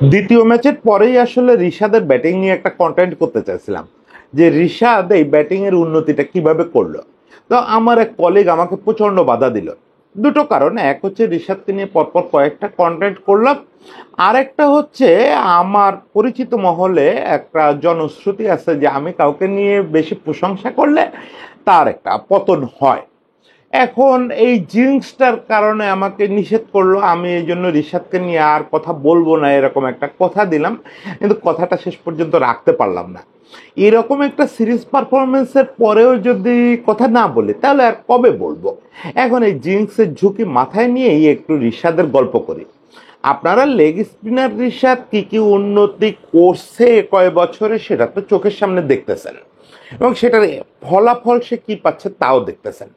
দ্বিতীয় ম্যাচের পরেই আসলে রিশাদের ব্যাটিং নিয়ে একটা কন্টেন্ট করতে চাইছিলাম যে রিশাদ এই ব্যাটিং এর উন্নতিটা কিভাবে করলো। তো আমার এক কলিগ আমাকে প্রচন্ড বাধা দিল। দুটো কারণে, এক হচ্ছে রিশাদকে নিয়ে পরপর কয়েকটা কন্টেন্ট করলাম, আরেকটা হচ্ছে আমার পরিচিত মহলে একটা জনশ্রুতি আছে যে আমি কাউকে নিয়ে বেশি প্রশংসা করলে তার একটা পতন হয়। এখন এই জিন্সটার কারণে আমাকে নিষেধ করলো, আমি এই জন্য রিশাদকে নিয়ে আর কথা বলবো না এরকম একটা কথা দিলাম, কিন্তু কথাটা শেষ পর্যন্ত রাখতে পারলাম না। এরকম একটা সিরিজ পারফরমেন্সের পরেও যদি কথা না বলি তাহলে আর কবে বলবো। এখন এই জিন্সের ঝুঁকি মাথায় নিয়েই একটু রিশাদের গল্প করি। আপনারা লেগ স্পিনার রিশাদ কি কি উন্নতি করছে কয় বছরে সেটা তো চোখের সামনে দেখতেছেন, এবং সেটার ফলাফল সে কি পাচ্ছে তাও দেখতেছেন।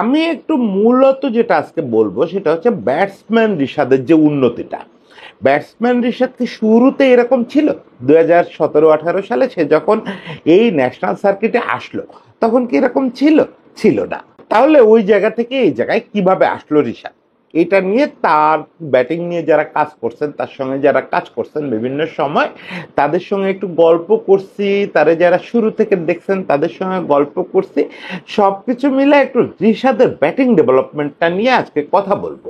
আমি একটু মূলত যেটা আজকে বলবো সেটা হচ্ছে ব্যাটসম্যান রিশাদের যে উন্নতিটা। ব্যাটসম্যান রিশাদ কি শুরুতে এরকম ছিল? 2017-18 সালে সে যখন এই ন্যাশনাল সার্কিটে আসলো তখন কি এরকম ছিল? ছিল না। তাহলে ওই জায়গা থেকে এই জায়গায় কিভাবে আসলো রিশাদ, এটা নিয়ে তার ব্যাটিং নিয়ে যারা কাজ করছেন, তার সঙ্গে যারা কাজ করছেন বিভিন্ন সময়, তাদের সঙ্গে একটু গল্প করছি, তারা যারা শুরু থেকে দেখছেন তাদের সঙ্গে গল্প করছি, সবকিছু মিলে একটু রিশাদের ব্যাটিং ডেভেলপমেন্টটা নিয়ে আজকে কথা বলবো।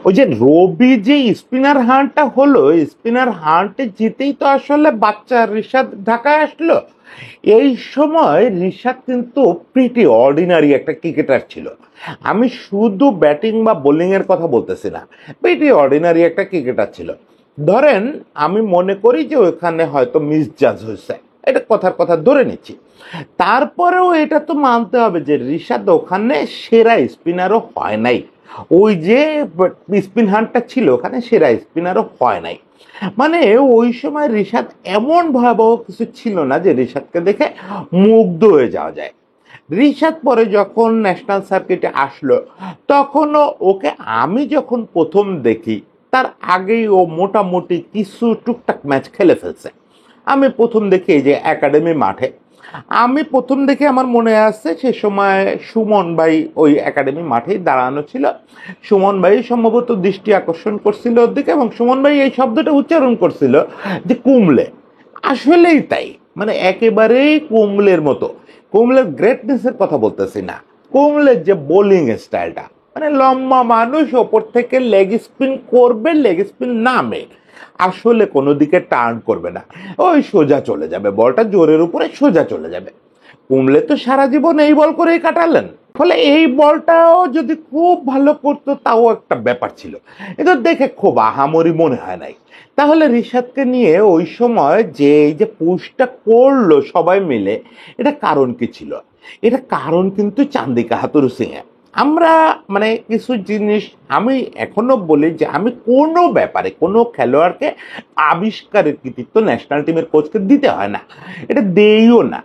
ওই যে রবি যে স্পিনার হান্টটা হলো, স্পিনার হান্টে জিতেই তো আসলে বাচ্চা রিশাদ ঢাকায় আসলো। এই সময় রিশাদ কিন্তু প্রিটি অর্ডিনারি একটা ক্রিকেটার ছিল। আমি শুধু ব্যাটিং বা বোলিং এর কথা বলতেছি না, প্রিটি অর্ডিনারি একটা ক্রিকেটার ছিল। ধরেন আমি মনে করি যে ওখানে হয়তো মিসজাজ হয়েছে, এটা কথার কথা ধরে নিচ্ছি। তারপরেও এটা তো মানতে হবে যে রিশাদ ওখানে সেরা স্পিনারও হয় নাই। ওই যে স্পিন হান্টটা ছিল ওখানে সেরা স্পিনারও হয় নাই। মানে ওই সময় রিশাদ এমন ভয়াবহ কিছু ছিল না যে রিশাদকে দেখে মুগ্ধ হয়ে যাওয়া যায়। রিশাদ পরে যখন ন্যাশনাল সার্কিটে আসলো তখনও ওকে আমি যখন প্রথম দেখি তার আগেই ও মোটামুটি কিছু টুকটাক ম্যাচ খেলে ফেলছে। আমি প্রথম দেখি এই যে একাডেমি মাঠে, আমি প্রথম দেখে আমার মনে আছে সে সময় সুমন ভাই ওই একাডেমি মাঠেই দাঁড়ানো ছিল। সুমন ভাই সম্ভবত দৃষ্টি আকর্ষণ করছিল ওর দিকে, এবং সুমন ভাই এই শব্দটা উচ্চারণ করছিল যে কুমলে। আসলেই তাই, মানে একেবারেই কুমলের মতো। কুমলের গ্রেটনেসের কথা বলতেছি না, কুমলের যে বোলিং স্টাইলটা, মানে লম্বা মানুষ ওপর থেকে লেগ স্পিন করবে, লেগ স্পিন নামে, আসলে কোনো দিকে টার্ন করবে না, ওই সোজা চলে যাবে, বলটা জোরের উপরে সোজা চলে যাবে। কুমলে তো সারা জীবন এই বল করেই কাটালেন, ফলে এই বলটাও যদি খুব ভালো করতো তাও একটা ব্যাপার ছিল, এটা দেখে খুব আহামরি মনে হয় নাই। তাহলে রিশাদকে নিয়ে ওই সময় যে এই যে পুশটা করলো সবাই মিলে, এটা কারণ কি ছিল? এটা কারণ কিন্তু চান্দিকা হাতুরু সিং এর। আমরা মানে কিছু জিনিস আমি এখনো বলি যে আমি কোনো ব্যাপারে কোনো খেলোয়াড়কে আবিষ্কারের কৃতিত্ব ন্যাশনাল টিমের কোচকে দিতে হয় না, এটা দেইও না।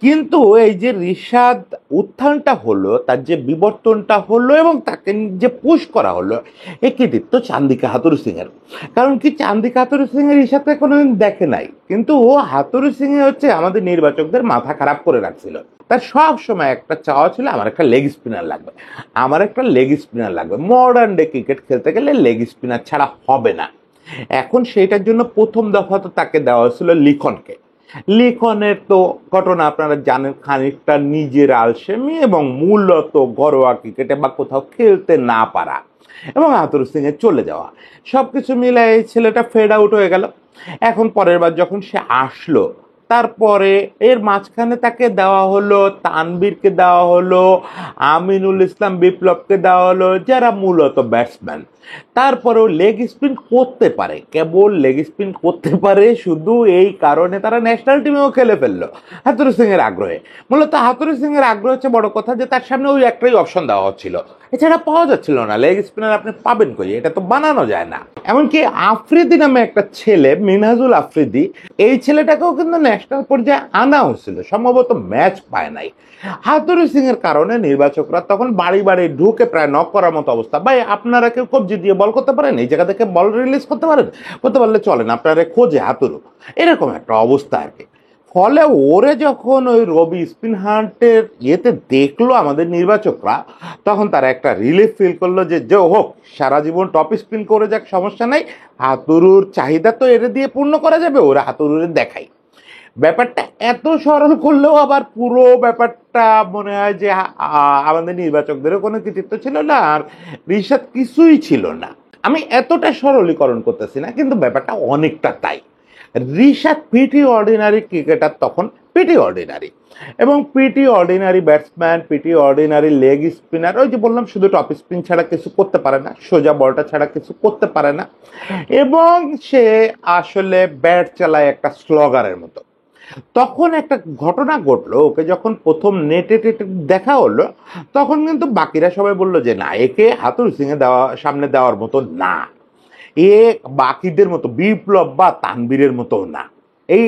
কিন্তু এই যে রিশাদ উত্থানটা হলো, তার যে বিবর্তনটা হলো এবং তাকে যে পুশ করা হলো, এই কৃতিত্ব চান্দিকা হাতুরু সিং এর। কারণ কি, চান্দিকা হাতুরু সিং এর রিশাদকে কোনোদিন দেখে নাই, কিন্তু ও হাতুরু সিং এ হচ্ছে আমাদের নির্বাচকদের মাথা খারাপ করে রাখছিল। তার সব সময় একটা চাওয়া ছিল আমার একটা লেগ স্পিনার লাগবে, আমার একটা লেগ স্পিনার লাগবে, মডার্ন ডে ক্রিকেট খেলতে গেলে লেগ স্পিনার ছাড়া হবে না। এখন সেটার জন্য প্রথম দফা তো তাকে দেওয়া হয়েছিল লিখনকে। লিখনের তো ঘটনা আপনারা জানেন, খানিকটা নিজের আলসেমি এবং মূলত ঘরোয়া ক্রিকেটে বা কোথাও খেলতে না পারা এবং আতর সিং এর চলে যাওয়া, সবকিছু মিলে এই ছেলেটা ফেড আউট হয়ে গেল। এখন পরের বার যখন সে আসলো, তারপরে এর মাঝখানে তাকে দেওয়া হলো তানবীরকে, দেওয়া হলো আমিনুল ইসলাম বিপ্লবকে, দেওয়া হলো যারা মূলত ব্যাটসম্যান। তারপরেও লেগ স্পিন করতে পারে, কেবল লেগ স্পিন করতে পারে শুধু এই কারণে তারা ন্যাশনাল টিমেও খেলে ফেললো হাতুরু সিং এর আগ্রহে। মূলত হাতুরু সিং এর আগ্রহ হচ্ছে বড় কথা, যে তার সামনে ওই একটাই অপশন দেওয়া হচ্ছিল, এছাড়া পাওয়া যাচ্ছিল না। লেগ স্পিনার আপনি পাবেন কই, এটা তো বানানো যায় না। এমনকি আফ্রিদি নামে একটা ছেলে, মিনহাজুল আফ্রিদি, এই ছেলেটাকেও কিন্তু ন্যাশনাল পর্যায়ে আনা হয়েছিল, সম্ভবত ম্যাচ পায় নাই। হাতুরু সিং এর কারণে নির্বাচকরা তখন বাড়ি বাড়ি ঢুকে প্রায় নক করার মতো অবস্থা, ভাই আপনারা কেউ কবজি দিয়ে বল করতে পারেন, এই জায়গা থেকে বল রিলিজ করতে পারেন, করতে পারলে চলেন, আপনারা খোঁজে হাতুরু, এরকম একটা অবস্থা আর কি। ফলে ওরে যখন ওই রবি স্পিন হান্টের ইয়েতে দেখলো আমাদের নির্বাচকরা, তখন তারা একটা রিলিফ ফিল করলো যে যে হোক, সারা জীবন টপ স্পিন করে যাক, সমস্যা নাই, হাতুরুর চাহিদা তো এর দিয়ে পূর্ণ করা যাবে, ওরা হাতুরুরে দেখাই। ব্যাপারটা এত সরল করলেও আবার পুরো ব্যাপারটা মনে হয় যে আমাদের নির্বাচকদেরও কোনো কৃতিত্ব ছিল না, আর রিশাদ কিছুই ছিল না। আমি এতটা সরলীকরণ করতেছি না, কিন্তু ব্যাপারটা অনেকটা তাই। রিশাদ পিটি অর্ডিনারি ক্রিকেটার, তখন পিটি অর্ডিনারি, এবং pretty ordinary batsman, pretty ordinary leg spinner. ওই যে বললাম, শুধু টপ স্পিন ছাড়া কিছু করতে পারে না, সোজা বলটা ছাড়া কিছু করতে পারে না, এবং সে আসলে ব্যাট চালায় একটা স্লগারের মতো। তখন একটা ঘটনা ঘটলো, ওকে যখন প্রথম নেটে টেটে দেখা হলো, তখন কিন্তু বাকিরা সবাই বললো যে না, একে হাতুর সিং এ সামনে দেওয়ার মতো না, এ বাকিদের মতো বিপ্লব বা তানবীরের মতো না। এই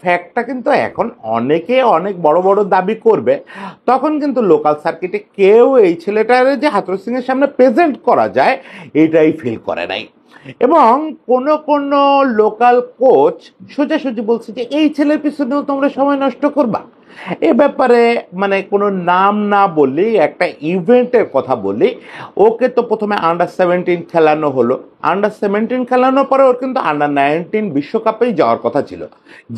ফ্যাক্টটা কিন্তু এখন অনেকে অনেক বড় বড় দাবি করবে, তখন কিন্তু লোকাল সার্কিটে কেউ এই ছেলেটারে যে হাতুর সিং এর সামনে প্রেজেন্ট করা যায় এটাই ফিল করে নাই। এবং কোন লোকাল কোচ সোজাসুজি বলছে যে এই ছেলের পিছনেও তোমরা সময় নষ্ট করবা। এ ব্যাপারে মানে কোনো নাম না বলি, একটা ইভেন্টের কথা বলি, ওকে তো প্রথমে আন্ডার 17 খেলানো হলো, আন্ডার 17 খেলানোর পরে ওর কিন্তু আন্ডার 19 বিশ্বকাপেই যাওয়ার কথা ছিল,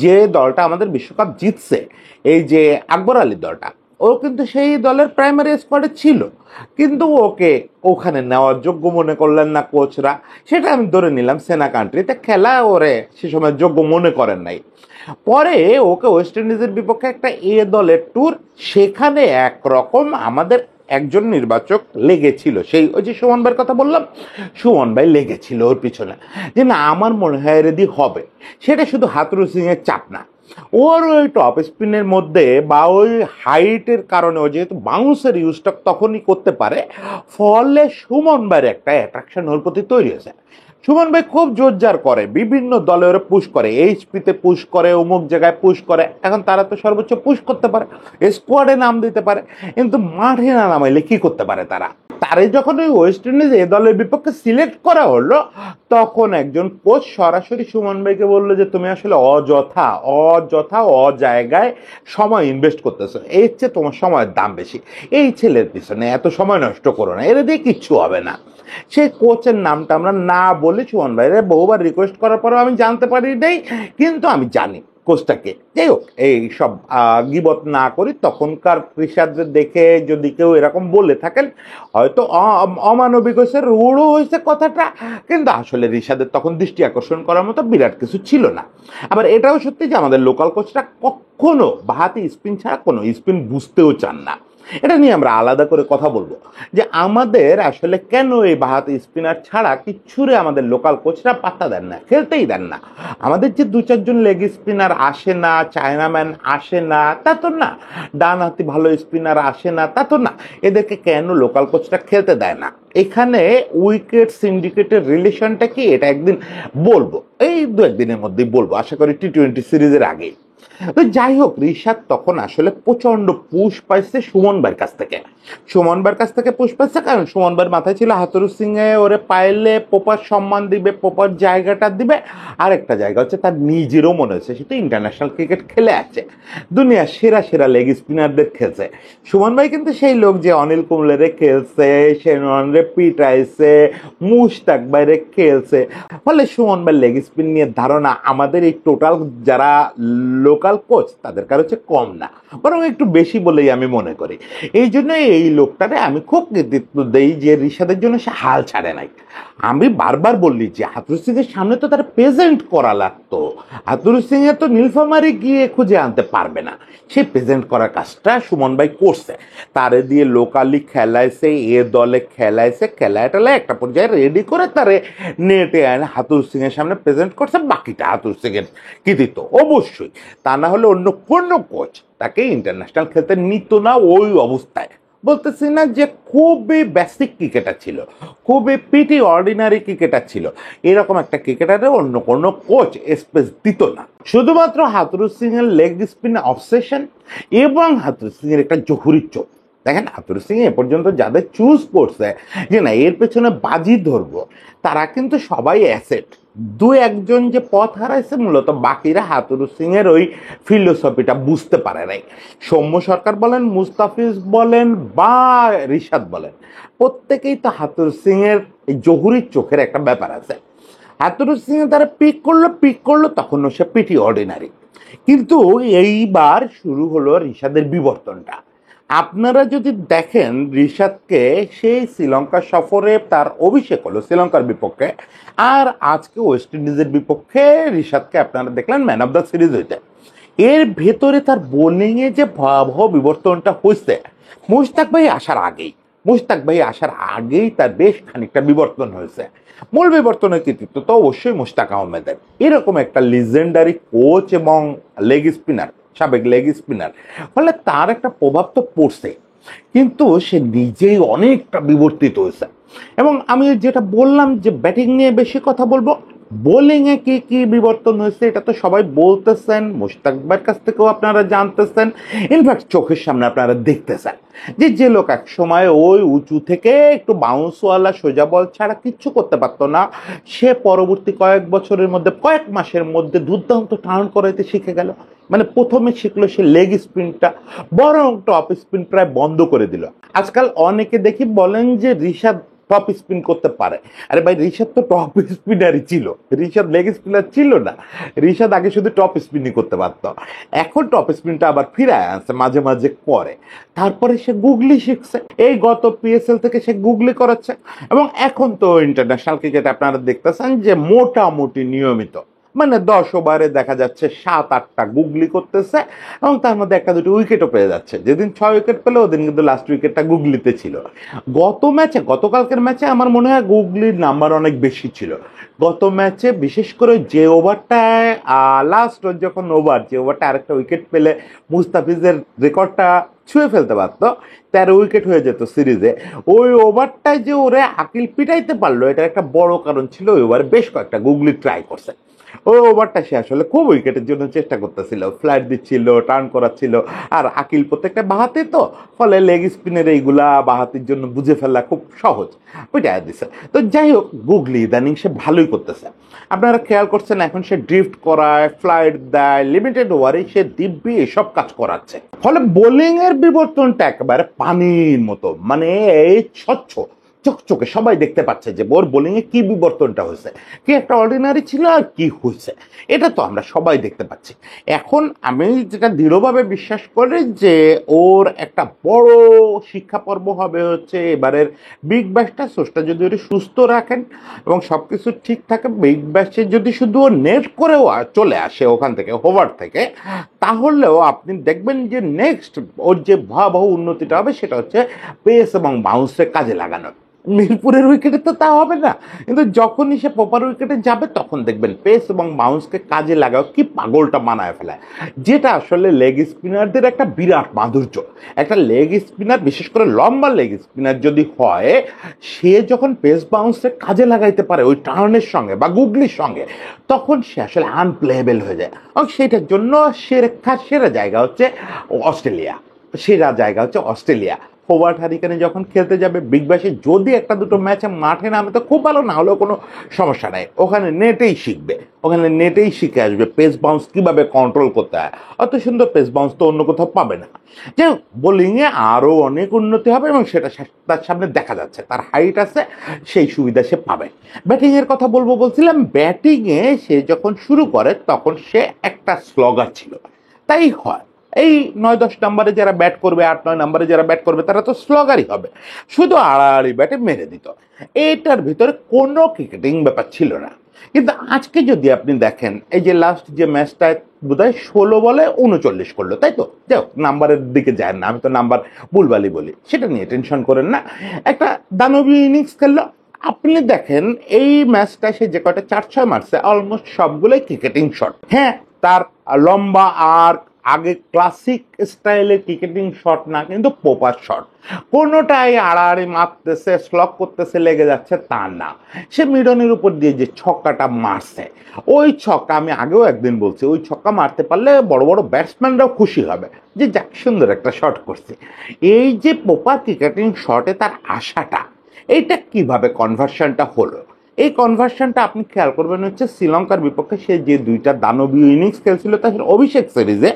যে দলটা আমাদের বিশ্বকাপ জিতছে, এই যে আকবর আলীর দলটা, ও কিন্তু সেই দলের প্রাইমারি স্কোয়াডে ছিল, কিন্তু ওকে ওখানে নেওয়ার যোগ্য মনে করলেন না কোচরা। সেটা আমি ধরে নিলাম, সেনা কান্ট্রিতে খেলা ওরে সে সময় যোগ্য মনে করেন নাই। পরে ওকে ওয়েস্ট ইন্ডিজের বিপক্ষে একটা দলের ট্যুর, সেখানে একরকম আমাদের একজন নির্বাচক লেগেছিল, সেই ওই যে সুমন ভাইয়ের কথা বললাম, সুমন ভাই লেগেছিল ওর পিছনে, যে না আমার মনে হয় রেডি হবে। সেটা শুধু হাতুরু সিং এর চাপ না, ওর ওই টপ স্পিনের মধ্যে বা ওই হাইটের কারণে, ও যেহেতু বাউন্সের ইউজটা তখনই করতে পারে, ফলে সুমন ভাইয়ের একটা অ্যাট্রাকশন ওর প্রতি তৈরি হয়েছে। সুমন ভাই খুব জোরজার করে, বিভিন্ন দলে ওরা পুশ করে, এইচপিতে পুশ করে, অমুক জায়গায় পুশ করে। এখন তারা তো সর্বোচ্চ পুশ করতে পারে, স্কোয়াডে নাম দিতে পারে, কিন্তু মাঠে না নামাইলে কি করতে পারে তারা? তারে যখন ওই ওয়েস্ট ইন্ডিজ এ দলের বিপক্ষে সিলেক্ট করা হলো, তখন একজন কোচ সরাসরি সুমন ভাইকে বললো যে তুমি আসলে অযথা অযথা অজায়গায় সময় ইনভেস্ট করতেছো, এর চেয়ে তোমার সময়ের দাম বেশি, এই ছেলের পিছনে এত সময় নষ্ট করো না, এর দিয়ে কিচ্ছু হবে না। সেই কোচের নামটা আমরা না বলে সুমন ভাইরে বহুবার রিকোয়েস্ট করার পরেও আমি জানতে পারি নাই, কিন্তু আমি জানি কোচটাকে। যাই হোক, এই সব গিবত না করি, তখনকার রিশাদদের দেখে যদি কেউ এরকম বলে থাকেন, হয়তো অমানবিক হয়েছে, রূঢ় হয়েছে কথাটা, কিন্তু আসলে রিশাদের তখন দৃষ্টি আকর্ষণ করার মতো বিরাট কিছু ছিল না। আবার এটাও সত্যি যে আমাদের লোকাল কোচটা কখনো বাহাতি স্পিন ছাড়া কোনো স্পিন বুঝতেও চান না। এটা নিয়ে আমরা আলাদা করে কথা বলবো, যে আমাদের আসলে কেন এই বাহাতি স্পিনার ছাড়া কিচ্ছুরে আমাদের লোকাল কোচরা পাত্তা দেন না, খেলতেই দেন না। আমাদের যে 2-4 জন লেগ স্পিনার আসে না, চায়নাম্যান আসে না তা তো না, ডান হাতি ভালো স্পিনার আসে না তা তো না, এদেরকে কেন লোকাল কোচরা খেলতে দেয় না? এখানে উইকেট সিন্ডিকেটের রিলেশনটা কি, এটা একদিন বলবো, এই 2-1 দিনের মধ্যেই বলবো, আশা করি টি-20 সিরিজের আগেই। তো যাই হোক, রিশাদ তখন আসলে প্রচন্ড পুশ পাইছে সুমন ভাইয়ের কাছ থেকে। সুমন ভাইয়ের কাছ থেকে পুশ পাইছে কারণ সুমন ভাইয়ের মাথায় ছিল হাতুরু সিং এ ওরে পাইলে প্রপার সম্মান দিবে, প্রপার জায়গাটা দিবে। আরেকটা জায়গা হচ্ছে তার নিজেরও মনে হচ্ছে সে তো ইন্টারন্যাশনাল ক্রিকেট খেলে আছে, দুনিয়ার সেরা সেরা লেগ স্পিনারদের খেলছে। সুমন ভাই কিন্তু সেই লোক যে অনিল কুম্বলেরে খেলছে, শেনওয়ানরে পিটাইছে, মুশতাক ভাইরে খেলছে। ফলে সুমন ভাই লেগ স্পিন নিয়ে ধারণা আমাদের এই টোটাল যারা লোকাল কোচ তাদের কারো হচ্ছে কম না, বরং একটু বেশি বলেই আমি মনে করি। এই জন্য এই লোকটারে আমি খুব কৃতিত্ব দেই যে রিশাদের জন্য সে হাল ছাড়ে নাই। আমি বারবার বললি যে হাতুরু সিং এর সামনে তো তার প্রেজেন্ট করা লাগতো, হাতুরু সিং এ তো নীলফামারি গিয়ে খুঁজে আনতে পারবে না, সেই প্রেজেন্ট করার কাজটা সুমন ভাই করছে। তারে দিয়ে লোকালি খেলাইছে, এ দলে খেলাইছে, খেলায় টেলায় একটা পর্যায়ে রেডি করে তারে নেটে আনে হাতুরু সিং এর সামনে প্রেজেন্ট করছে। বাকিটা হাতুরু সিং এর কৃতিত্ব অবশ্যই, তা না হলে অন্য কোনো কোচ তাকে ইন্টারন্যাশনাল খেলতে নিত না ওই অবস্থায়। বলতেছি না যে খুবই বেসিক ক্রিকেটার ছিল, খুবই পিটি অর্ডিনারি ক্রিকেটার ছিল, এরকম একটা ক্রিকেটারে অন্য কোনো কোচ স্পেস দিত না। শুধুমাত্র হাতুরু সিং এর লেগ স্পিন অবসেশন এবং হাতুরু সিং এর একটা জহুরি চোখ, দেখেন আতর সিং এ পর্যন্ত যাদের চুজ করছে যে না এর পেছনে বাজি ধরবো, তারা কিন্তু সবাই অ্যাসেট। দু একজন যে পথ হারাইছে, মূলত বাকিরা হাতুরু সিং এর ওই ফিলোসফিটা বুঝতে পারে নাই। সৌম্য সরকার বলেন, মুস্তাফিজ বলেন বা রিশাদ বলেন, প্রত্যেকেই তো হাতুরু সিং এর এই জহুরির চোখের একটা ব্যাপার আছে। হাতুরু সিং এর তারা পিক করলো তখনও সে পিটি অর্ডিনারি। কিন্তু এইবার শুরু হলো রিশাদের বিবর্তনটা। আপনারা যদি দেখেন রিশাদকে, সেই শ্রীলঙ্কা সফরে তার অভিষেক হলো শ্রীলঙ্কার বিপক্ষে, আর আজকে ওয়েস্ট ইন্ডিজের বিপক্ষে রিশাদকে আপনারা দেখলেন ম্যান অফ দ্য সিরিজ হইতে। এর ভেতরে তার বোলিংয়ে যে ভয়াবহ বিবর্তনটা হয়েছে, মুশতাক ভাই আসার আগেই তার বেশ খানিকটা বিবর্তন হয়েছে। মূল বিবর্তনের কৃতিত্ব তো অবশ্যই মুশতাক আহমেদের। এরকম একটা লিজেন্ডারি কোচ এবং লেগ স্পিনার, সাবেক লেগ স্পিনার, ফলে তার একটা প্রভাব তো পড়ছে, কিন্তু সে নিজেই অনেকটা বিবর্তিত হয়েছে। এবং আমি যেটা বললাম যে ব্যাটিং নিয়ে বেশি কথা বলবো, বোলিং এ কি কি বিবর্তন হয়েছে এটা তো সবাই বলতেছেন, মুশতাক ভাইয়ের কাছ থেকেও আপনারা জানতেছেন, ইনফ্যাক্ট চোখের সামনে আপনারা দেখতেছেন যে লোক এক সময় ওই উঁচু থেকে একটু বাউন্সওয়ালা সোজা বল ছাড়া কিচ্ছু করতে পারতো না, সে পরবর্তী কয়েক বছরের মধ্যে, কয়েক মাসের মধ্যে দুর্দান্ত টার্ন করাইতে শিখে গেল। মানে প্রথমে শিখলো সে লেগ স্পিনটা, বরং টপ স্পিন প্রায় বন্ধ করে দিল। আজকাল অনেকে দেখি বলেন যে রিশাদ টপ স্পিন করতে পারে। আরে ভাই, রিশাদ তো টপ স্পিনারই ছিল, রিশাদ লেগ স্পিনার ছিল না। রিশাদ আগে শুধু টপ স্পিনই করতে পারতো, এখন টপ স্পিনটা আবার ফিরায় আনছে মাঝে মাঝে করে। তারপরে সে গুগলি শিখছে, এই গত পিএসএল থেকে সে গুগলি করাচ্ছে। এবং এখন তো ইন্টারন্যাশনাল ক্রিকেটে আপনারা দেখতেছেন যে মোটামুটি নিয়মিত, মানে 10 ওভারে দেখা যাচ্ছে 7-8টা গুগলি করতেছে, এবং তার মধ্যে একটা দুটো উইকেটও পেয়ে যাচ্ছে। যেদিন 6 উইকেট পেলে ওদিন কিন্তু লাস্ট উইকেটটা গুগলিতে ছিল। গতকালকের ম্যাচে আমার মনে হয় গুগলির নাম্বার অনেক বেশি ছিল। গত ম্যাচে বিশেষ করে যে ওভারটায় লাস্ট যখন যে ওভারটা আরেকটা উইকেট পেলে মুস্তাফিজের রেকর্ডটা ছুঁয়ে ফেলতে পারতো, 13 উইকেট হয়ে যেত সিরিজে, ওই ওভারটায় যে ওরে আকিল পিটাইতে পারলো, এটা একটা বড় কারণ ছিল। ওই ওভারে বেশ কয়েকটা গুগলি ট্রাই করছে। ওই ওভারটা সে আসলে খুব উইকেটের জন্য চেষ্টা করতেছিল, ফ্ল্যাট দিচ্ছিল, টার্ন করাচ্ছিল, আর আকিল প্রত্যেকটা বাহাতে, তো ফলে লেগ স্পিনের এইগুলা বাহাতির জন্য বুঝে ফেলা খুব সহজ, ওইটা দিছে। তো যাই হোক, গুগলি ইদানিং সে ভালোই করতেছে। আপনারা খেয়াল করছেন এখন সে ড্রিফট করায়, ফ্লাইট দেয়, লিমিটেড ওভারে সে দিব্যি এসব কাজ করাচ্ছে। ফলে বোলিং এর বিবর্তনটা একেবারে পানির মতো, মানে এই স্বচ্ছ চকচকে সবাই দেখতে পাচ্ছে যে ওর বোলিং এ কি বিবর্তনটা হয়েছে, কি একটা অর্ডিনারি ছিল আর কি হয়েছে, এটা তো আমরা সবাই দেখতে পাচ্ছি। এখন আমি যেটা দৃঢ়ভাবে বিশ্বাস করি যে ওর একটা বড় শিক্ষা পর্ব হবে হচ্ছে এবারের বিগ ব্যাশটা। সোর্সটা যদি ওর সুস্থ রাখেন এবং সবকিছু ঠিক থাকে, বিগ ব্যাশে যদি শুধু ও নেট করেও চলে আসে ওখান থেকে, হোভার থেকে, তাহলেও আপনি দেখবেন যে নেক্সট ওর যে ভয়াবহ উন্নতিটা হবে সেটা হচ্ছে পেস এবং বাউন্সে কাজে লাগানো। মিরপুরের উইকেটে তো তা হবে না, কিন্তু যখনই সে প্রপার উইকেটে যাবে তখন দেখবেন পেস এবং বাউন্সকে কাজে লাগাও কি পাগলটা বানায় ফেলায়, যেটা আসলে লেগ স্পিনারদের একটা বিরাট মাধুর্য। একটা লেগ স্পিনার, বিশেষ করে লম্বা লেগ স্পিনার যদি হয়, সে যখন পেস বাউন্সে কাজে লাগাইতে পারে ওই টার্নের সঙ্গে বা গুগলির সঙ্গে, তখন সে আসলে আনপ্লেয়েবল হয়ে যায়। এবং সেটার জন্য সেরা জায়গা হচ্ছে অস্ট্রেলিয়া। হোবার্ট হারিকেনে যখন খেলতে যাবে বিগ ব্যাশে, যদি একটা দুটো ম্যাচে মাঠে নামে তো খুব ভালো, না হলেও কোনো সমস্যা নাই, ওখানে নেটেই শিখে আসবে পেস বাউন্স কিভাবে কন্ট্রোল করতে হয়। অত সুন্দর পেস বাউন্স তো অন্য কোথাও পাবে না। যাই হোক, বোলিংয়ে আরও অনেক উন্নতি হবে এবং সেটা তার সামনে দেখা যাচ্ছে, তার হাইট আছে, সেই সুবিধা সে পাবে। ব্যাটিংয়ের কথা বলছিলাম, ব্যাটিংয়ে সে যখন শুরু করে তখন সে একটা স্লগার ছিল, তাই হয় এই 9-10 নম্বরে যারা ব্যাট করবে, 8-9 নম্বরে যারা ব্যাট করবে, তারা তো স্লগারই হবে, শুধু আড়াআড়ি ব্যাটে মেরে দিত। এটার ভিতরে কোনো ক্রিকেটিং ব্যাপার ছিল না। কিন্তু আজকে যদি আপনি দেখেন, এই যে লাস্ট যে ম্যাচটায় বোধহয় 16 বলে 39 করলো, তাই তো, যাই হোক, নাম্বারের দিকে যায় না, আমি তো নাম্বার ভুলভালি বলি, সেটা নিয়ে টেনশন করেন না। একটা দানবী ইনিংস খেললো। আপনি দেখেন এই ম্যাচটা সে যে কয়টা 4-6 মারছে, অলমোস্ট সবগুলোই ক্রিকেটিং শট। হ্যাঁ, তার লম্বা আর্ক, আগে ক্লাসিক স্টাইলের ক্রিকেটিং শট না, কিন্তু প্রপার শট। কোনোটাই আড়াআড়ি মারতেছে, স্লগ করতেছে, লেগে যাচ্ছে তা না। সে মিডনের উপর দিয়ে যে ছক্কাটা মারছে, ওই ছক্কা আমি আগেও একদিন বলছি, ওই ছক্কা মারতে পারলে বড় বড় ব্যাটসম্যানরাও খুশি হবে যে যাক সুন্দর একটা শট করছে। এই যে প্রপার ক্রিকেটিং শটে তার আশাটা, এইটা কিভাবে কনভার্সনটা হলো, এই কনভার্সনটা আপনি খেয়াল করবেন হচ্ছে শ্রীলঙ্কার বিপক্ষে সে যে দুইটা দানবীয় ইনিংস খেলছিল তার অভিষেক সিরিজে,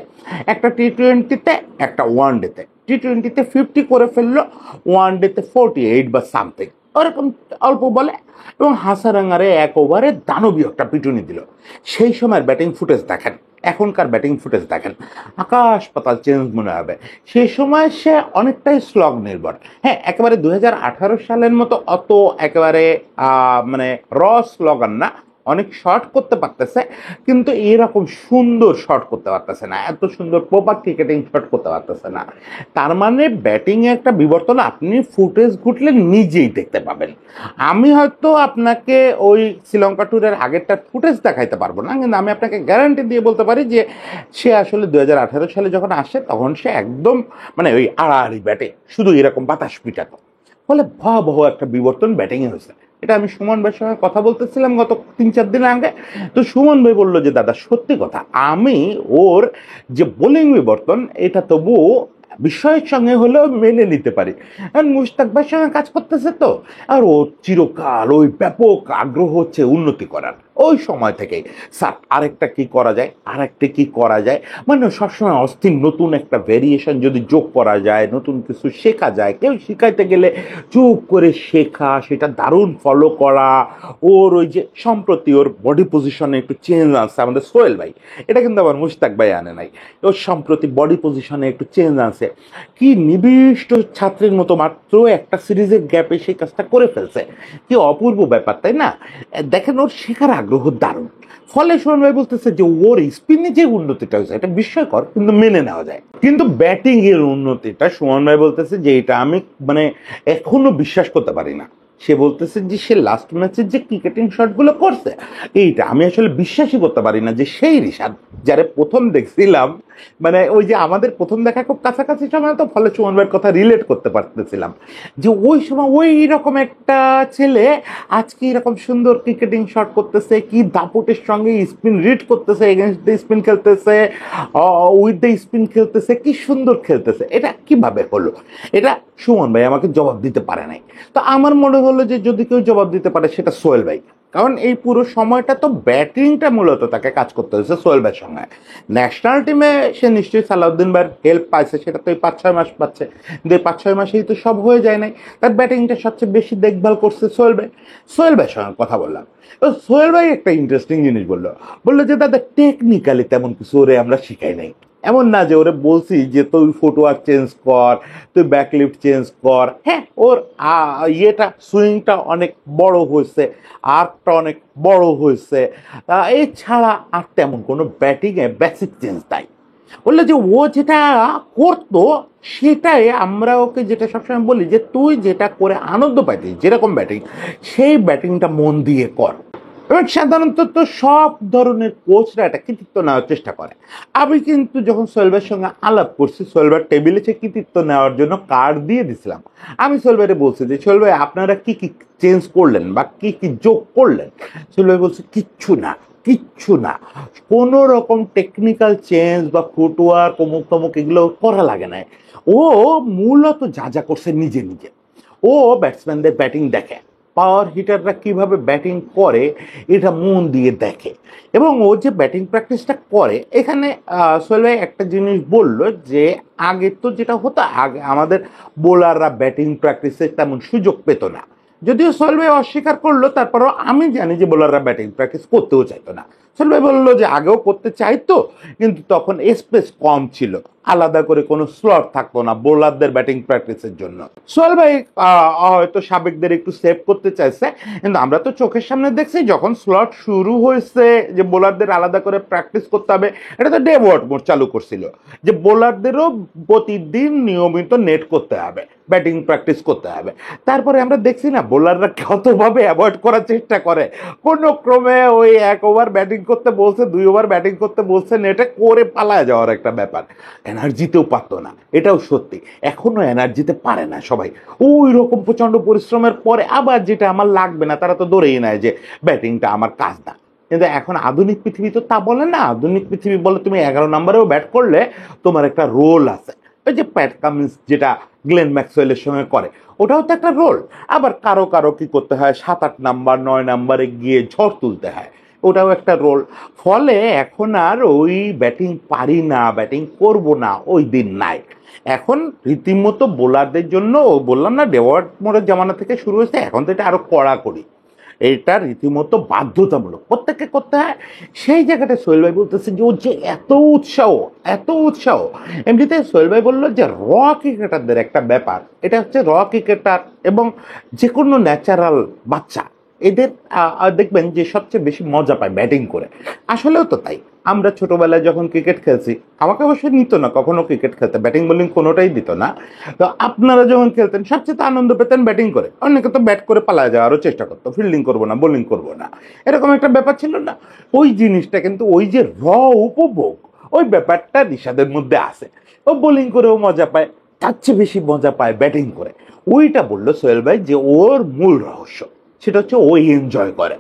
একটা টি-20-তে, একটা ওয়ানডেতে। টি-20তে 50 করে ফেললো, ওয়ানডেতে 48 বা সামথিং ওরকম অল্প বলে, এবং হাসারাঙ্গারে এক ওভারে দানবীয় একটা পিটুনি দিল। সেই সময়ের ব্যাটিং ফুটেজ দেখেন, এখনকার ব্যাটিং ফুটেজ দেখেন, আকাশ পাতাল চেঞ্জ মনে হবে। সেই সময় সে অনেকটাই স্লগ নির্ভর। হ্যাঁ, একেবারে 2018 সালের মতো অত একেবারে মানে র স্লগার না, অনেক শর্ট করতে পারতেছে, কিন্তু এরকম সুন্দর শট করতে পারতেছে না, এত সুন্দর প্রপার ক্রিকেটিং শট করতে পারতেছে না। তার মানে ব্যাটিংয়ে একটা বিবর্তন আপনি ফুটেজ ঘুটলে নিজেই দেখতে পাবেন। আমি হয়তো আপনাকে ওই শ্রীলঙ্কা ট্যুরের আগেরটার ফুটেজ দেখাইতে পারবো না, কিন্তু আমি আপনাকে গ্যারান্টি দিয়ে বলতে পারি যে সে আসলে 2018 সালে যখন আসে তখন সে একদম মানে ওই আড়াআড়ি ব্যাটে শুধু এরকম বাতাস পিটাতো, ফলে ভয়াবহ একটা বিবর্তন ব্যাটিংয়ে হয়েছে। এটা আমি সুমন ভাইয়ের সঙ্গে কথা বলতেছিলাম গত 3-4 দিন আগে। তো সুমন ভাই বললো যে দাদা সত্যি কথা, আমি ওর যে বোলিং বিবর্তন এটা তবুও বিষয়ের সঙ্গে হলেও মেনে নিতে পারি, কারণ মুশতাক ভাইয়ের সঙ্গে কাজ করতেছে তো, আর ও চিরকাল ওই ব্যাপক আগ্রহ হচ্ছে উন্নতি করার ওই সময় থেকেই। স্যার আরেকটা কি করা যায়, আরেকটা কি করা যায়, মানে সবসময় অস্থির নতুন একটা ভেরিয়েশন যদি যোগ করা যায়, নতুন কিছু শেখা যায়, কেউ শেখাইতে গেলে চুপ করে শেখা, সেটা দারুণ ফলো করা। ওর ওই যে সম্প্রতি ওর বডি পজিশনে একটু চেঞ্জ আসছে আমাদের সোহেল ভাই, এটা কিন্তু আবার মুশতাক ভাই আনে নাই, ওর সম্প্রতি বডি পজিশনে একটু চেঞ্জ আসে, কি নিবিষ্ট ছাত্রের মতো মাত্র একটা সিরিজের গ্যাপে সেই কাজটা করে ফেলছে। কি অপূর্ব ব্যাপার তাই না? দেখেন ওর শেখার আগ্রহ দারুণ। ফলে সোহন ভাই বলতেছে যে ওর স্পিনে যে উন্নতিটা হয়েছে এটা বিস্ময়কর, কিন্তু মেনে নেওয়া যায়। কিন্তু ব্যাটিং এর উন্নতিটা সুমন ভাই বলতেছে যে এটা আমি মানে এখনো বিশ্বাস করতে পারি না। সে বলতেছে যে সে লাস্ট ম্যাচের যে ক্রিকেটিং শটগুলো করছে এইটা আমি আসলে বিশ্বাসই করতে পারি না যে সেই রিশাদ যারা প্রথম দেখছিলাম, মানে ওই যে আমাদের প্রথম দেখা খুব কাছাকাছি সময়, তো ফলে সুমন ভাইয়ের কথা রিলেট করতে পারতেছিলাম যে ওই সময় ওই রকম একটা ছেলে আজকে এরকম সুন্দর ক্রিকেটিং শট করতেছে, কি দাপটের সঙ্গে স্পিন রিড করতেছে, এগেনস্ট দ্য স্পিন খেলতেছে, উইথ দ্য স্পিন খেলতেছে, কি সুন্দর খেলতেছে। এটা কিভাবে হলো, এটা সুমন ভাই আমাকে জবাব দিতে পারে নাই। তো আমার মনে হলো যে যদি কেউ জবাব দিতে পারে সেটা সোহেল ভাই, কারণ এই পুরো সময়টা তো ব্যাটিংটা মূলত তাকে কাজ করতে হয়েছে সোহেল ভাইয়ের সঙ্গে। ন্যাশনাল টিমে সে নিশ্চয়ই সালাউদ্দিন ভাইয়ের হেল্প পাইছে, সেটা তো এই 5-6 মাস পাচ্ছে, কিন্তু এই 5-6 মাসেই তো সব হয়ে যায় নাই। তার ব্যাটিংটা সবচেয়ে বেশি দেখভাল করছে সোহেল ভাই। সোহেল ভাইয়ের সঙ্গে কথা বললাম, তো সোহেল ভাই একটা ইন্টারেস্টিং জিনিস বললো যে দাদা টেকনিক্যালি তেমন কিছু ওরে আমরা শিখাই নাই। এমন না যে ওরে বলছি যে তুই ফুটওয়ার্ক চেঞ্জ কর, তুই ব্যাকলিফট চেঞ্জ কর। হ্যাঁ, ওর ইয়েটা সুইংটা অনেক বড় হয়েছে, আর্কটা অনেক বড় হয়েছে, এছাড়া আর তেমন কোনো ব্যাটিংয়ে বেসিক চেঞ্জ নাই। বললো যে ও যেটা করতো সেটাই আমরা ওকে যেটা সবসময় বলি যে তুই যেটা করে আনন্দ পাইতিস যেরকম ব্যাটিং, সেই ব্যাটিংটা মন দিয়ে কর। এবং সাধারণত তো সব ধরনের কোচরা এটা কৃতিত্ব নেওয়ার চেষ্টা করে। আমি কিন্তু যখন সোহেল ভাইয়ের সঙ্গে আলাপ করছি, সোহেল ভাইয়ের টেবিলে সে কৃতিত্ব নেওয়ার জন্য কার্ড দিয়ে দিছিলাম। আমি সোহেল ভাইয়ের বলছি যে সোহেল ভাই আপনারা কি কি চেঞ্জ করলেন বা কি কি যোগ করলেন? সোহেল ভাই বলছে কিচ্ছু না, কিচ্ছু না, কোনো রকম টেকনিক্যাল চেঞ্জ বা ফুটওয়ার্ক অমুক তমুক এগুলো করা লাগে না। ও মূলত যা যা করছে নিজে নিজে, ও ব্যাটসম্যানদের ব্যাটিং দেখে, পাওয়ার হিটাররা কিভাবে ব্যাটিং করে এটা মন দিয়ে দেখে, এবং ও যে ব্যাটিং প্র্যাকটিসটা করে এখানে সোহেল ভাই একটা জিনিস বলল যে আগে তো যেটা হতো, আগে আমাদের বোলাররা ব্যাটিং প্র্যাকটিসে তেমন সুযোগ পেত না। যদিও সোহেল ভাই অস্বীকার করলো, তারপরও আমি জানি যে বোলাররা ব্যাটিং প্র্যাকটিস করতেও চাইতো না। সোহেল ভাই বললো যে আগেও করতে চাইতো, কিন্তু তখন স্পেস কম ছিল, আলাদা করে কোনো স্লট থাকতো না বোলারদের ব্যাটিং প্র্যাকটিসের জন্য। সোহেল ভাই হয়তো সাবেকদের একটু সেভ করতে চাইছে, কিন্তু আমরা তো চোখের সামনে দেখছি যখন স্লট শুরু হয়েছে যে বোলারদের আলাদা করে প্র্যাকটিস করতে হবে, এটা তো ডেভ ওয়াটমোর চালু করছিল যে বোলারদেরও প্রতিদিন নিয়মিত নেট করতে হবে, ব্যাটিং প্র্যাকটিস করতে হবে। তারপরে আমরা দেখছি না বোলাররা কতভাবে অ্যাভয়েড করার চেষ্টা করে, কোনো ক্রমে ওই এক ওভার ব্যাটিং করতে বলছে, 2 ওভার ব্যাটিং করতে বলছে, নেটে করে পালায় যাওয়ার একটা ব্যাপার। এনার্জিতেও পারতো না, এটাও সত্যি, এখনো এনার্জিতে পারে না সবাই। ওই রকম প্রচন্ড পরিশ্রমের পরে আবার যেটা আমার লাগবে না, তারা তো ধরেই নেয় যে ব্যাটিংটা আমার কাজ না। কিন্তু এখন আধুনিক পৃথিবী তো তা বলে না। আধুনিক পৃথিবী বলে তুমি 11 নম্বরেও ব্যাট করলে তোমার একটা রোল আছে। ওই যে প্যাট কামিন্স যেটা গ্লেন ম্যাক্সওয়েলের সঙ্গে করে, ওটাও তো একটা রোল। আবার কারো কারো কি করতে হয়, 7, 8 নাম্বার 9 নাম্বারে গিয়ে ঝড় তুলতে হয়, ওটাও একটা রোল। ফলে এখন আর ওই ব্যাটিং পারি না, ব্যাটিং করব না ওই দিন নাই। এখন রীতিমতো বোলারদের জন্য, বললাম না ডেওয়ার্ড মোড়ের জামানা থেকে শুরু হয়েছে, এখন তো এটা আরো কড়াকড়ি, এটা রীতিমতো বাধ্যতামূলক প্রত্যেককে করতে হয়। সেই জায়গাটা সোহেল ভাই বলতেছে যে ও যে এত উৎসাহ, এত উৎসাহ। এমনিতে সোহেল ভাই বললো যে র ক্রিকেটারদের একটা ব্যাপার, এটা হচ্ছে র ক্রিকেটার এবং যে কোনো ন্যাচারাল বাচ্চা, এদের দেখবেন যে সবচেয়ে বেশি মজা পায় ব্যাটিং করে। আসলেও তো তাই। আমরা ছোটবেলায় যখন ক্রিকেট খেলছি, আমাকে অবশ্যই নিত না কখনো ক্রিকেট খেলতে, ব্যাটিং বোলিং কোনোটাই দিত না। তো আপনারা যখন খেলতেন সবচেয়ে আনন্দ পেতেন ব্যাটিং করে, অনেকে তো ব্যাট করে পালায় যাওয়ারও চেষ্টা করতো, ফিল্ডিং করবো না, বোলিং করবো না, এরকম একটা ব্যাপার ছিল না? ওই জিনিসটা কিন্তু, ওই যে উপভোগ, ওই ব্যাপারটা রিশাদের মধ্যে আছে। ও বোলিং করেও মজা পায়, তার চেয়ে বেশি মজা পায় ব্যাটিং করে। ওইটা বললো সোহেল ভাই যে ওর মূল রহস্য, সেটা হচ্ছে ওই এনজয় করে।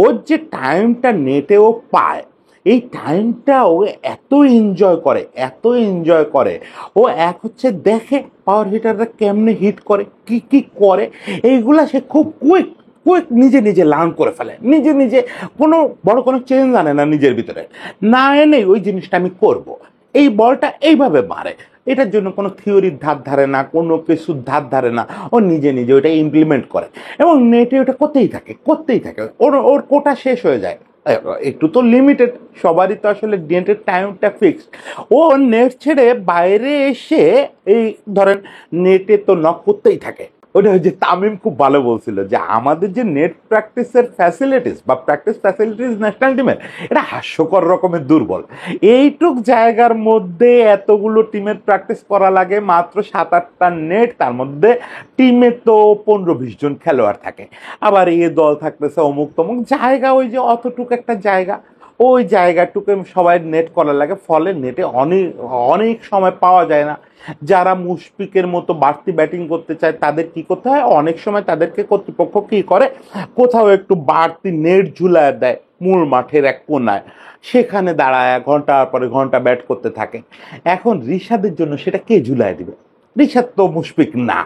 ওর যে টাইমটা নেটেও পায়, এই টাইমটা ও এত এনজয় করে, এত এনজয় করে। ও এক হচ্ছে দেখে পাওয়ার হিটাররা কেমনে হিট করে, কি কি করে, এইগুলা সে খুব কুইক কুইক নিজে নিজে লার্ন করে ফেলে, নিজে নিজে। কোনো বড় কোনো চেঞ্জ আনে না নিজের ভিতরে, না এনে ওই জিনিসটা আমি করব, এই বলটা এইভাবে মারে। এটার জন্য কোনো থিওরির ধার ধারে না, কোনো কিছুর ধার ধারে না, ও নিজে নিজে ওটা ইমপ্লিমেন্ট করে এবং নেটে ওটা করতেই থাকে, করতেই থাকে। ওর ওর কোটা শেষ হয়ে যায়, একটু তো লিমিটেড, সবারই তো আসলে নেটের টাইমটা ফিক্সড। ও নেট ছেড়ে বাইরে এসে এই ধরেন নেটে তো নক করতেই থাকে। ওটা যে তামিম খুব ভালো বলছিল যে আমাদের যে নেট প্র্যাকটিসের ফ্যাসিলিটিস বা প্র্যাকটিস ফ্যাসিলিটিস ন্যাশনাল টিমের, এটা হাস্যকর রকমের দুর্বল। এইটুক জায়গার মধ্যে এতগুলো টিমের প্র্যাকটিস করা লাগে, মাত্র 7-8টা নেট, তার মধ্যে টিমে তো 15-20 জন খেলোয়াড় থাকে, আবার এ দল থাকতেছে অমুক তমুক জায়গা, ওই যে অতটুকু একটা জায়গা, ওই জায়গাটুকু সবাই নেট করা লাগে। ফলে নেটে অনেক অনেক সময় পাওয়া যায় না। যারা মুশফিকের মতো বাড়তি ব্যাটিং করতে চায় তাদের কি করতে হয়, অনেক সময় তাদেরকে কর্তৃপক্ষ কি করে, কোথাও একটু বাড়তি নেট ঝুলায় দেয় মূল মাঠের এক কোনায়, সেখানে দাঁড়ায় ঘন্টার পরে ঘন্টা ব্যাট করতে থাকে। এখন রিশাদের জন্য সেটা কে ঝুলায় দিবে? রিশাদ তো মুশফিক না।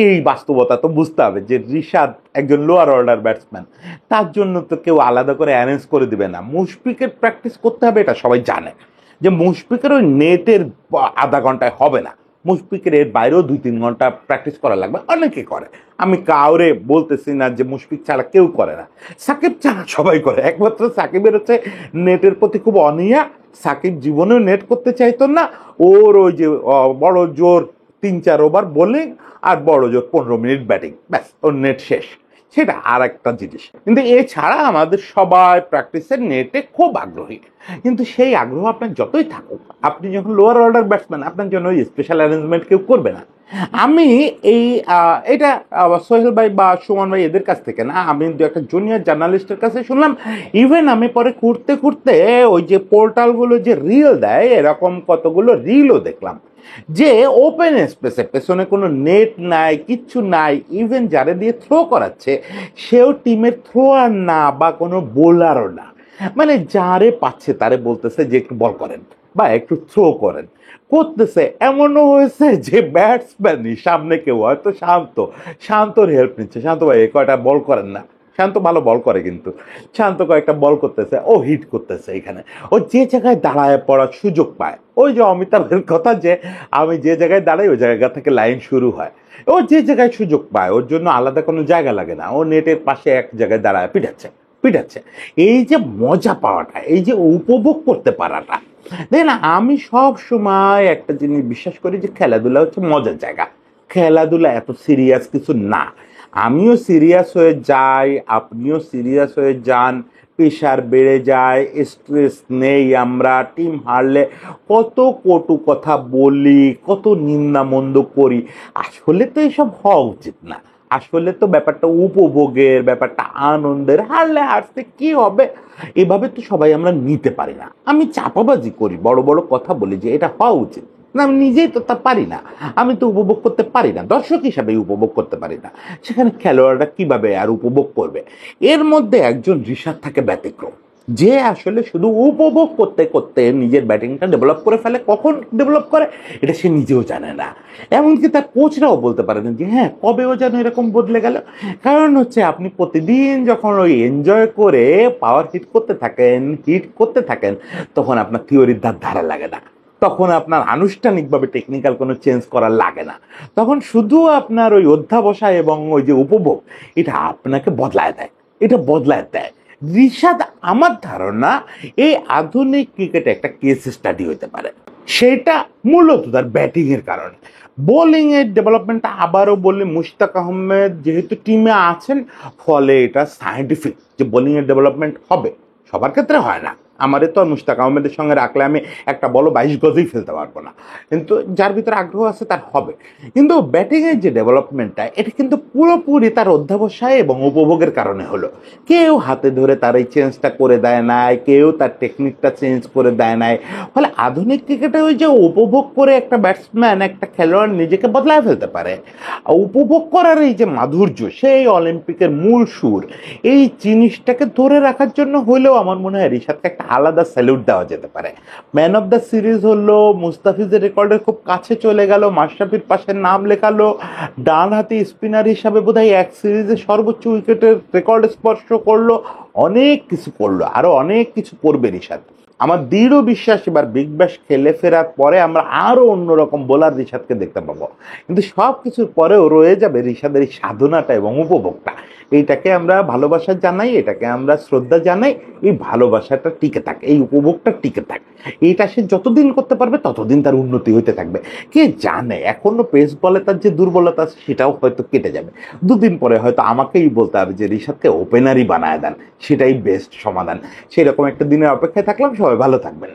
এই বাস্তবতা তো বুঝতে হবে যে রিশাদ একজন লোয়ার অর্ডার ব্যাটসম্যান, তার জন্য তো কেউ আলাদা করে অ্যারেঞ্জ করে দিবে না। মুশফিকের প্র্যাকটিস করতে হবে, এটা সবাই জানে যে মুশফিকের ওই নেটের আধা ঘন্টায় হবে না, মুশফিকের এর বাইরেও 2-3 ঘন্টা প্র্যাকটিস করা লাগবে। অনেকে করে, আমি কাউরে বলতেছি না যে মুশফিক ছাড়া কেউ করে না, সাকিব ছাড়া সবাই করে। একমাত্র সাকিবের হচ্ছে নেটের প্রতি খুব অনীহা, সাকিব জীবনেও নেট করতে চাইতো না। ওর ওই যে বড় জোর 3-4 ওভার বোলিং আর বড় জোর 15 মিনিট ব্যাটিং, ব্যাস ওর নেট শেষ, সেটা আর একটা জিনিস। কিন্তু এছাড়া আমাদের সবাই প্র্যাকটিসের নেটে খুব আগ্রহী। কিন্তু সেই আগ্রহ আপনার যতই থাকুক, আপনি যখন লোয়ার অর্ডার ব্যাটসম্যান, আপনার জন্য ওই স্পেশাল অ্যারেঞ্জমেন্ট কেউ করবে না। আমি এই এটা সোহেল ভাই বা সুমন ভাই এদের কাছ থেকে না, আমি একটা জুনিয়র জার্নালিস্টের কাছে শুনলাম। ইভেন আমি পরে ঘুরতে ঘুরতে ওই যে পোর্টালগুলো যে রিল দেয়, এরকম কতগুলো রিলও দেখলাম যে ওপেন স্পেসের পেছনে কোনো নেট নাই, কিচ্ছু নাই, ইভেন যারা দিয়ে থ্রো করাচ্ছে সেও টিমের থ্রোয়ার না বা কোনো বোলারও না, মানে যারে পাচ্ছে তারে বলতেছে যে একটু বল করেন বা একটু থ্রো করেন, করতেছে। এমনও হয়েছে যে ব্যাটসম্যানই সামনে কেউ হয়তো শান্তর হেল্প নিচ্ছে, শান্ত ভাই কয়টা বল করেন না, শান্ত ভালো বল করে কিন্তু শান্ত কয়েকটা বল করতেছে, ও হিট করতেছে। এখানে ও যে জায়গায় দাঁড়ায় পড়ার সুযোগ পায়, ওই যে অমিতাভের কথা যে আমি যে জায়গায় দাঁড়াই ওই জায়গা থেকে লাইন শুরু হয়, ও যে জায়গায় সুযোগ পায় ওর জন্য আলাদা কোনো জায়গা লাগে না, ও নেটের পাশে এক জায়গায় দাঁড়ায় পিটাচ্ছে পিটাচ্ছে। এই যে মজা পাওয়াটা, এই যে উপভোগ করতে পারাটা, দেখেন আমি সব সময় একটা জিনিস বিশ্বাস করি যে খেলাধুলা হচ্ছে মজার জায়গা, খেলাধুলা এত সিরিয়াস কিছু না। আমিও সিরিয়াস হয়ে যাই, আপনিও সিরিয়াস হয়ে যান, প্রেশার বেড়ে যায়, স্ট্রেস নেই, আমরা টিম হারলে কত কটু কথা বলি, কত নিন্দামন্দ করি। আসলে তো এসব হওয়া উচিত না, আসলে তো ব্যাপারটা উপভোগের, ব্যাপারটা আনন্দের, হারলে হারতে কি হবে, এভাবে তো সবাই আমরা নিতে পারি না। আমি চাপাবাজি করি, বড় বড় কথা বলি যে এটা হওয়া উচিত না, আমি নিজেই তো তা পারি না। আমি তো উপভোগ করতে পারি না, দর্শক হিসাবে উপভোগ করতে পারি না, সেখানে খেলোয়াড়রা কিভাবে আর উপভোগ করবে? এর মধ্যে একজন ঋষাদ থাকে ব্যতিক্রম, যে আসলে শুধু উপভোগ করতে করতে নিজের ব্যাটিংটা ডেভেলপ করে ফেলে। কখন ডেভেলপ করে এটা সে নিজেও জানে না, এমনকি তার কোচরাও বলতে পারে না যে হ্যাঁ কবেও যেন এরকম বদলে গেল। কারণ হচ্ছে আপনি প্রতিদিন যখন ওই এনজয় করে পাওয়ার হিট করতে থাকেন, তখন আপনার থিওরির ধারা লাগে না, তখন আপনার আনুষ্ঠানিকভাবে টেকনিক্যাল কোনো চেঞ্জ করা লাগে না, তখন শুধু আপনার ওই অধ্যাবসায় এবং ওই যে উপভোগ, এটা আপনাকে বদলায় দেয়, এটা বদলায় দেয়। ঋষাদ আমার ধারণা এই আধুনিক ক্রিকেটে একটা কেস স্টাডি হতে পারে, সেটা মূলত তার ব্যাটিং এর কারণে। বোলিং এর ডেভেলপমেন্টটা আবারও বলি, মুশতাক আহমেদ যেহেতু টিমে আছেন, ফলে এটা সায়েন্টিফিক যে বোলিং এর ডেভেলপমেন্ট হবে। সবার ক্ষেত্রে হয় না, আমারে তো আর মুশতাক আহমেদের সঙ্গে রাখলে আমি একটা বলো 22 গজেই ফেলতে পারবো না, কিন্তু যার ভিতরে আগ্রহ আছে তার হবে। কিন্তু ব্যাটিংয়ের যে ডেভেলপমেন্টটা, এটা কিন্তু পুরোপুরি তার অধ্যাবসায় এবং উপভোগের কারণে হলো। কেউ হাতে ধরে তার এই চেঞ্জটা করে দেয় নাই, কেউ তার টেকনিকটা চেঞ্জ করে দেয় নাই। ফলে আধুনিক ক্রিকেটে ওই যে উপভোগ করে একটা ব্যাটসম্যান, একটা খেলোয়াড় নিজেকে বদলায় ফেলতে পারে। উপভোগ করার এই যে মাধুর্য, সেই অলিম্পিকের মূল সুর, এই জিনিসটাকে ধরে রাখার জন্য হলেও আমার মনে হয় ঋষাদকে একটা আলাদা স্যালুট দেওয়া যেতে পারে। ম্যান অফ দ্য সিরিজ হলো, মুস্তাফিজের রেকর্ডের খুব কাছে চলে গেল, মাশরাফির পাশে নাম লেখালো, ডান হাতি স্পিনার হিসাবে বোধহয় এক সিরিজে সর্বোচ্চ উইকেটের রেকর্ড স্পর্শ করলো, অনেক কিছু করলো, আরো অনেক কিছু করবে ঋষাদ। আমার দৃঢ় বিশ্বাস এবার বিগ ব্যাশ খেলে ফেরার পরে আমরা আরো অন্যরকম বোলার ঋষাদকে দেখতে পাবো। কিন্তু সব কিছুর পরেও রয়ে যাবে ঋষাদের এই সাধনাটা এবং উপভোগটা। এইটাকে আমরা ভালোবাসা জানাই, এটাকে আমরা শ্রদ্ধা জানাই। এই ভালোবাসাটা টিকে থাকে, এই উপভোগটা টিকে থাকে, এইটা সে যতদিন করতে পারবে ততদিন তার উন্নতি হইতে থাকবে। কে জানে এখনো পেস বলে তার যে দুর্বলতা আছে সেটাও হয়তো কেটে যাবে। দুদিন পরে হয়তো আমাকেই বলতে হবে যে ঋষাদকে ওপেনারই বানায় দেন, সেটাই বেস্ট সমাধান। সেরকম একটা দিনের অপেক্ষায় থাকলাম। সবাই ভালো থাকবেন।